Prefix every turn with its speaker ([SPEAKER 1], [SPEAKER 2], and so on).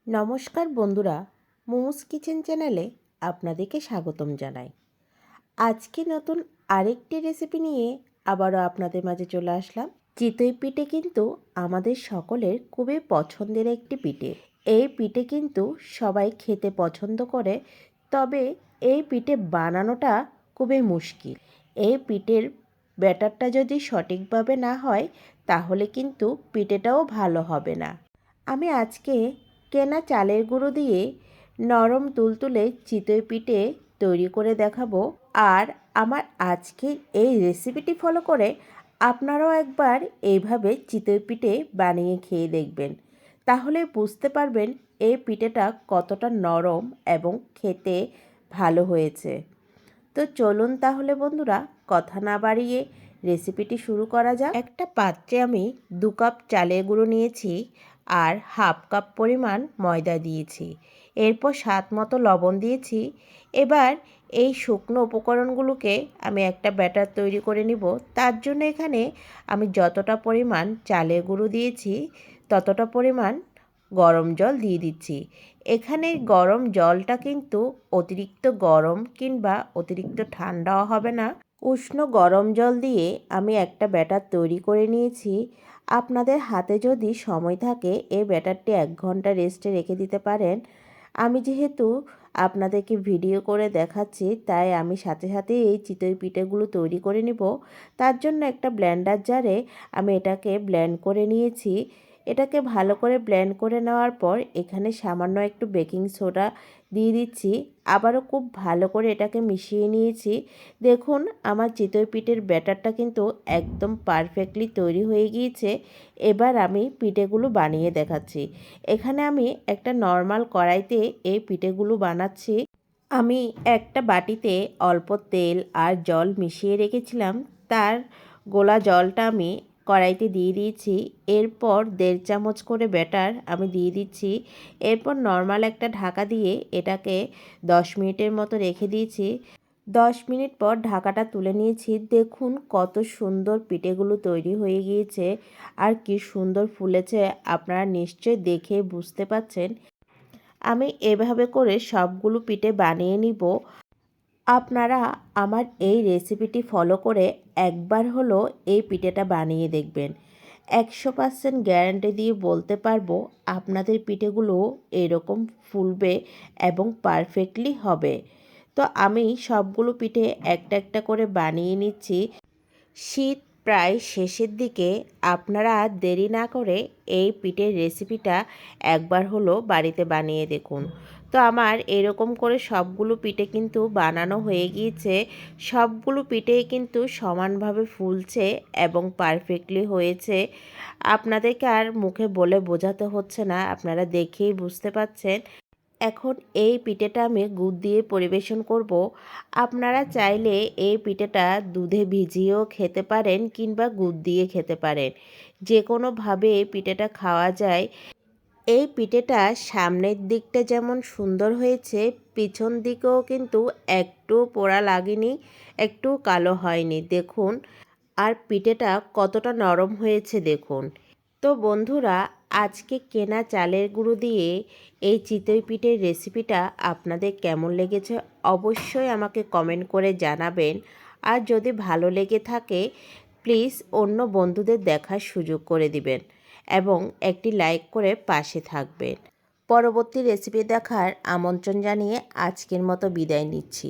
[SPEAKER 1] নমস্কার বন্ধুরা, মোমোস কিচেন চ্যানেলে আপনাদেরকে স্বাগতম জানাই। আজকে নতুন আরেকটি রেসিপি নিয়ে আবারও আপনাদের মাঝে চলে আসলাম। চিতই পিঠে কিন্তু আমাদের সকলের খুবই পছন্দের একটি পিঠে। এই পিঠে কিন্তু সবাই খেতে পছন্দ করে, তবে এই পিঠে বানানোটা খুবই মুশকিল। এই পিঠের ব্যাটারটা যদি সঠিকভাবে না হয় তাহলে কিন্তু পিঠেটাও ভালো হবে না। আমি আজকে কেনা চালের গুঁড়ো দিয়ে নরম তুলতুলে চিতই পিঠে তৈরি করে দেখাবো। আর আমার আজকের এই রেসিপিটি ফলো করে আপনারাও একবার এইভাবে চিতই পিঠে বানিয়ে খেয়ে দেখবেন, তাহলে বুঝতে পারবেন এই পিঠেটা কতটা নরম এবং খেতে ভালো হয়েছে। তো চলুন তাহলে বন্ধুরা, কথা না বাড়িয়ে রেসিপিটি শুরু করা যাক। একটা পাত্রে আমি 2 কাপ চালের গুঁড়ো নিয়েছি আর হাফ কাপ পরিমাণ ময়দা দিয়েছি। এরপর স্বাদ মতো লবণ দিয়েছি। এবার এই শুকনো উপকরণগুলোকে আমি একটা ব্যাটার তৈরি করে নিব। তার জন্য এখানে আমি যতটা পরিমাণ চালের গুঁড়ো দিয়েছি ততটা পরিমাণ গরম জল দিয়ে দিচ্ছি। এখানে গরম জলটা কিন্তু অতিরিক্ত গরম কিংবা অতিরিক্ত ঠান্ডাও হবে না, উষ্ণ গরম জল দিয়ে আমি একটা ব্যাটার তৈরি করে নিয়েছি। আপনাদের হাতে যদি সময় থাকে এই ব্যাটারটি 1 ঘন্টা রেস্টে রেখে দিতে পারেন। আমি যেহেতু আপনাদেরকে ভিডিও করে দেখাচ্ছি, তাই আমি সাথে সাথে এই চিতই পিঠেগুলো তৈরি করে নিব। তার জন্য একটা ব্লেন্ডার জারে আমি এটাকে ব্লেন্ড করে নিয়েছি। এটাকে ভালো করে ব্লেন্ড করে নেওয়ার পর এখানে সামান্য একটু বেকিং সোডা দিয়ে দিচ্ছি। আবারও খুব ভালো করে এটাকে মিশিয়ে নিয়েছি। দেখুন আমার চিতই পিঠের ব্যাটারটা কিন্তু একদম পারফেক্টলি তৈরি হয়ে গিয়েছে। এবার আমি পিঠেগুলো বানিয়ে দেখাচ্ছি। এখানে আমি একটা নর্মাল কড়াইতে এই পিঠেগুলো বানাচ্ছি। আমি একটা বাটিতে অল্প তেল আর জল মিশিয়ে রেখেছিলাম, তার গোলা জলটা আমি কড়াইতে দিয়ে দিয়েছি। এরপর 1.5 চামচ করে ব্যাটার আমি দিয়ে দিচ্ছি। এরপর নর্মাল একটা ঢাকা দিয়ে এটাকে 10 মিনিটের মতো রেখে দিয়েছি। 10 মিনিট পর ঢাকাটা তুলে নিয়েছি। দেখুন কত সুন্দর পিঠেগুলো তৈরি হয়ে গিয়েছে আর কি সুন্দর ফুলেছে, আপনারা নিশ্চয়ই দেখে বুঝতে পাচ্ছেন। আমি এভাবে করে সবগুলো পিঠে বানিয়ে নিব। আপনারা আমার এই রেসিপিটি ফলো করে একবার হলো এই পিঠেটা বানিয়ে দেখবেন। 100% গ্যারান্টি দিয়ে বলতে পারবো আপনাদের পিঠেগুলো এরকম ফুলবে এবং পারফেক্টলি হবে। তো আমি সবগুলো পিঠে একটা একটা করে বানিয়ে নিচ্ছি। শীত প্রায় শেষের দিকে, আপনারা দেরি না করে এই পিঠের রেসিপিটা একবার হলো বাড়িতে বানিয়ে দেখুন। তো আমার এরকম করে সবগুলো পিঠে কিন্তু বানানো হয়ে গিয়েছে। সবগুলো পিঠেই কিন্তু সমানভাবে ফুলছে এবং পারফেক্টলি হয়েছে। আপনাদেরকে আর মুখে বলে বোঝাতে হচ্ছে না, আপনারা দেখেই বুঝতে পাচ্ছেন। এখন এই পিঠেটা আমি গুড় দিয়ে পরিবেশন করব। আপনারা চাইলে এই পিঠেটা দুধে ভিজিয়েও খেতে পারেন কিংবা গুড় দিয়ে খেতে পারেন। যে কোনোভাবে এই পিঠেটা খাওয়া যায়। এই পিঠেটা সামনের দিকটা যেমন সুন্দর হয়েছে, পিছন দিকেও কিন্তু একটু পোড়া লাগেনি, একটু কালো হয়নি। দেখুন আর পিঠেটা কতটা নরম হয়েছে দেখুন। তো বন্ধুরা, আজকে কেনা চালের গুঁড়ো দিয়ে এই চিতই পিঠের রেসিপিটা আপনাদের কেমন লেগেছে অবশ্যই আমাকে কমেন্ট করে জানাবেন। আর যদি ভালো লেগে থাকে প্লিজ অন্য বন্ধুদের দেখার সুযোগ করে দিবেন এবং একটি লাইক করে পাশে থাকবেন। পরবর্তী রেসিপি দেখার আমন্ত্রণ জানিয়ে আজকের মতো বিদায় নিচ্ছি।